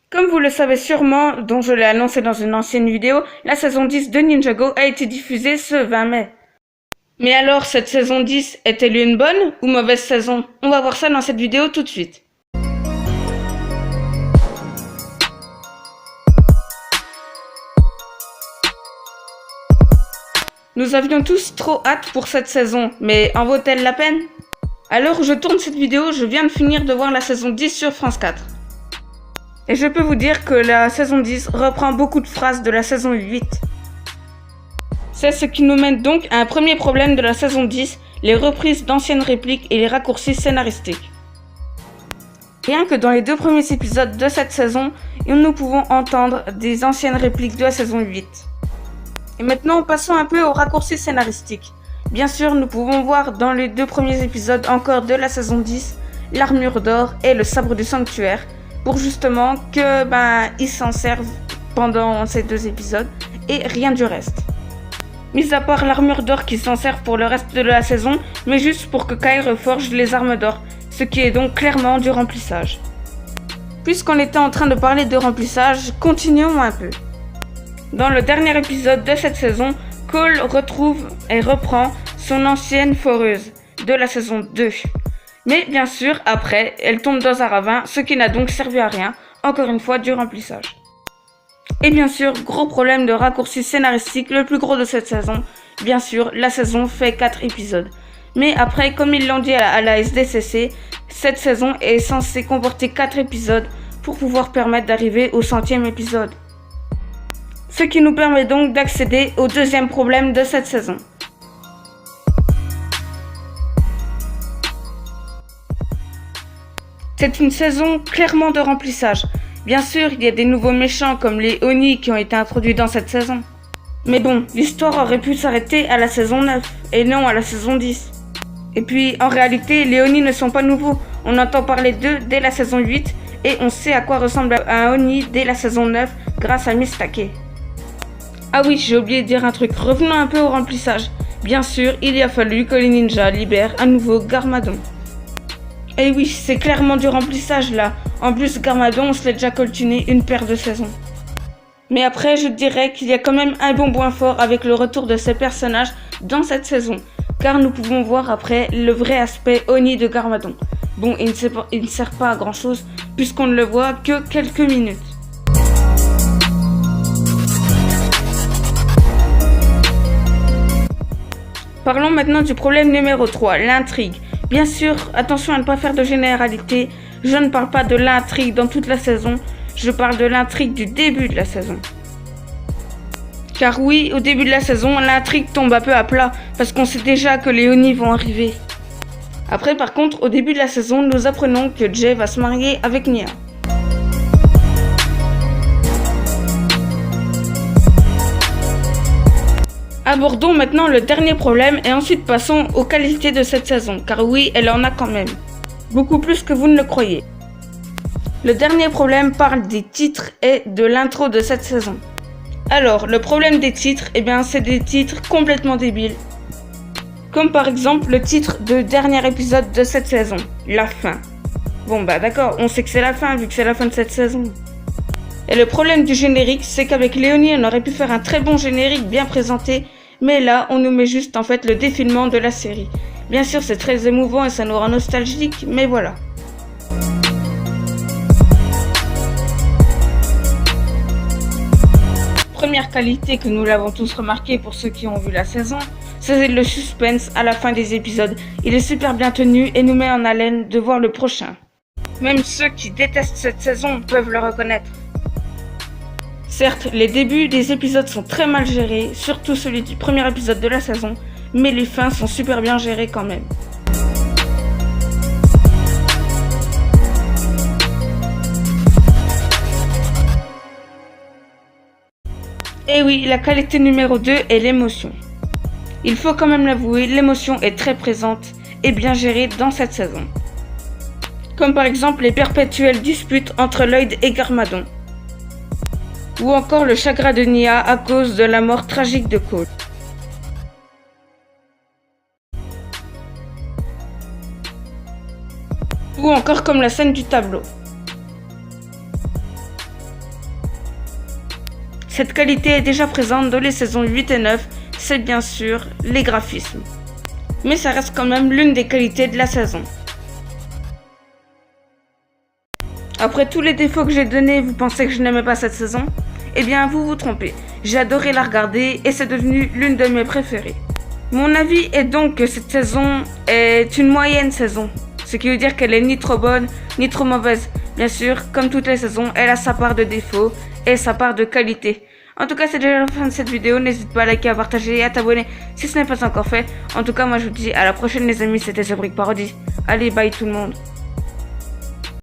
Comme vous le savez sûrement, dont je l'ai annoncé dans une ancienne vidéo, la saison 10 de Ninjago a été diffusée ce 20 mai. Mais alors, cette saison 10 est-elle une bonne ou mauvaise saison? On va voir ça dans cette vidéo tout de suite. Nous avions tous trop hâte pour cette saison, mais en vaut-elle la peine? À l'heure où je tourne cette vidéo, je viens de finir de voir la saison 10 sur France 4. Et je peux vous dire que la saison 10 reprend beaucoup de phrases de la saison 8. C'est ce qui nous mène donc à un premier problème de la saison 10, les reprises d'anciennes répliques et les raccourcis scénaristiques. Rien que dans les 2 premiers épisodes de cette saison, nous pouvons entendre des anciennes répliques de la saison 8. Et maintenant, passons un peu aux raccourcis scénaristiques. Bien sûr, nous pouvons voir dans les 2 premiers épisodes encore de la saison 10, l'armure d'or et le sabre du sanctuaire, pour justement que ils s'en servent pendant ces 2 épisodes et rien du reste. Mis à part l'armure d'or qui s'en sert pour le reste de la saison, mais juste pour que Kai reforge les armes d'or, ce qui est donc clairement du remplissage. Puisqu'on était en train de parler de remplissage, continuons un peu. Dans le dernier épisode de cette saison, Cole retrouve et reprend son ancienne foreuse de la saison 2. Mais bien sûr, après, elle tombe dans un ravin, ce qui n'a donc servi à rien, encore une fois du remplissage. Et bien sûr, gros problème de raccourci scénaristique, le plus gros de cette saison. Bien sûr, la saison fait 4 épisodes. Mais après, comme ils l'ont dit à la SDCC, cette saison est censée comporter 4 épisodes pour pouvoir permettre d'arriver au 100e épisode. Ce qui nous permet donc d'accéder au deuxième problème de cette saison. C'est une saison clairement de remplissage. Bien sûr, il y a des nouveaux méchants comme les Oni qui ont été introduits dans cette saison. Mais bon, l'histoire aurait pu s'arrêter à la saison 9 et non à la saison 10. Et puis, en réalité, les Oni ne sont pas nouveaux. On entend parler d'eux dès la saison 8 et on sait à quoi ressemble un Oni dès la saison 9 grâce à Mistake. Ah oui, j'ai oublié de dire un truc, revenons un peu au remplissage. Bien sûr, il a fallu que les ninjas libèrent un nouveau Garmadon. Et oui, c'est clairement du remplissage là. En plus, Garmadon, on se l'est déjà coltiné une paire de saisons. Mais après, je dirais qu'il y a quand même un bon point fort avec le retour de ces personnages dans cette saison. Car nous pouvons voir après le vrai aspect Oni de Garmadon. Bon, il ne sert pas à grand chose puisqu'on ne le voit que quelques minutes. Parlons maintenant du problème numéro 3, l'intrigue. Bien sûr, attention à ne pas faire de généralité, je ne parle pas de l'intrigue dans toute la saison, je parle de l'intrigue du début de la saison. Car oui, au début de la saison, l'intrigue tombe un peu à plat, parce qu'on sait déjà que les Oni vont arriver. Après par contre, au début de la saison, nous apprenons que Jay va se marier avec Nya. Abordons maintenant le dernier problème et ensuite passons aux qualités de cette saison, car oui, elle en a quand même. Beaucoup plus que vous ne le croyez. Le dernier problème parle des titres et de l'intro de cette saison. Alors, le problème des titres, c'est des titres complètement débiles. Comme par exemple le titre du dernier épisode de cette saison, La fin. Bon d'accord, on sait que c'est la fin vu que c'est la fin de cette saison. Et le problème du générique, c'est qu'avec Léonie, on aurait pu faire un très bon générique bien présenté, mais là, on nous met juste en fait le défilement de la série. Bien sûr, c'est très émouvant et ça nous rend nostalgique, mais voilà. Première qualité que nous l'avons tous remarqué pour ceux qui ont vu la saison, c'est le suspense à la fin des épisodes. Il est super bien tenu et nous met en haleine de voir le prochain. Même ceux qui détestent cette saison peuvent le reconnaître. Certes, les débuts des épisodes sont très mal gérés, surtout celui du premier épisode de la saison, mais les fins sont super bien gérées quand même. Et oui, la qualité numéro 2 est l'émotion. Il faut quand même l'avouer, l'émotion est très présente et bien gérée dans cette saison. Comme par exemple les perpétuelles disputes entre Lloyd et Garmadon. Ou encore le chagrin de Nya à cause de la mort tragique de Cole. Ou encore comme la scène du tableau. Cette qualité est déjà présente dans les saisons 8 et 9, c'est bien sûr les graphismes. Mais ça reste quand même l'une des qualités de la saison. Après tous les défauts que j'ai donnés, vous pensez que je n'aimais pas cette saison? Eh bien, vous vous trompez. J'ai adoré la regarder et c'est devenu l'une de mes préférées. Mon avis est donc que cette saison est une moyenne saison. Ce qui veut dire qu'elle est ni trop bonne, ni trop mauvaise. Bien sûr, comme toutes les saisons, elle a sa part de défauts et sa part de qualité. En tout cas, c'est déjà la fin de cette vidéo. N'hésite pas à liker, à partager et à t'abonner si ce n'est pas encore fait. En tout cas, moi je vous dis à la prochaine les amis, c'était The Brick Parody. Allez, bye tout le monde.